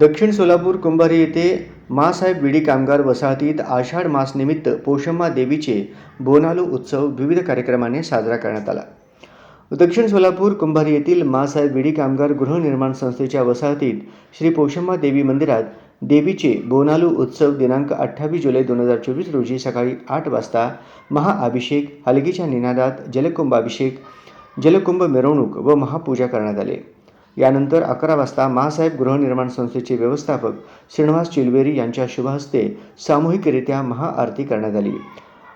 दक्षिण सोलापूर कुंभारी येथे माँसाहेब विडी कामगार वसाहतीत आषाढ मासनिमित्त पोषम्मा देवीचे बोनालू उत्सव विविध कार्यक्रमाने साजरा करण्यात आला। दक्षिण सोलापूर कुंभारी येथील माँसाहेब विडी कामगार गृहनिर्माण संस्थेच्या वसाहतीत श्री पोषम्मा देवी मंदिरात देवीचे बोनालू उत्सव दिनांक 28 जुलै 2024 रोजी सकाळी 8 वाजता महाअभिषेक, हलगीच्या निनादात जलकुंभाभिषेक, जलकुंभ मिरवणूक व महापूजा करण्यात आले। यानंतर 11 वाजता माँसाहेब गृहनिर्माण संस्थेचे व्यवस्थापक श्रीनिवास चिलवेरी यांच्या शुभ हस्ते सामूहिकरित्या महाआरती करण्यात आली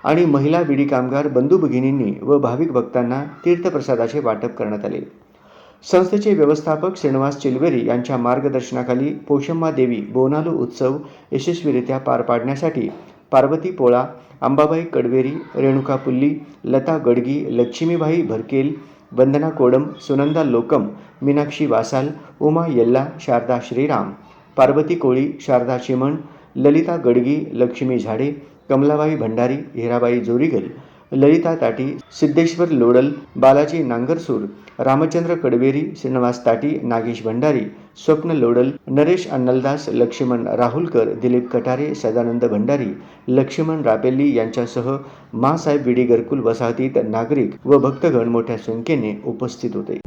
आणि महिला विडी कामगार बंधू भगिनींनी व भाविक भक्तांना तीर्थप्रसादाचे वाटप करण्यात आले। संस्थेचे व्यवस्थापक श्रीनिवास चिलवेरी यांच्या मार्गदर्शनाखाली पोषम्मा देवी बोनालू उत्सव यशस्वीरित्या पार पाडण्यासाठी पार्वती पोळा, अंबाबाई कडवेरी, रेणुका पुल्ली, लता गडगी, लक्ष्मीबाई भरकेल, वंदना कोडम, सुनंदा लोकम, मीनाक्षी वासाल, उमा येल्ला, शारदा श्रीराम, पार्वती कोळी, शारदा चिमण, ललिता गडगी, लक्ष्मी झाडे, कमलाबाई भंडारी, हिराबाई जोरीगल, ललिता ताटी, सिद्धेश्वर लोडल, बालाजी नांगरसूर, रामचंद्र कडवेरी, श्रीनिवास ताटी, नागेश भंडारी, स्वप्न लोडल, नरेश अन्नलदास, लक्ष्मण राहुलकर, दिलीप कटारे, सदानंद भंडारी, लक्ष्मण रापेल्ली यांच्यासह माँसाहेब विडी घरकुल वसाहतीत नागरिक व भक्तगण मोठ्या संख्येने उपस्थित होते।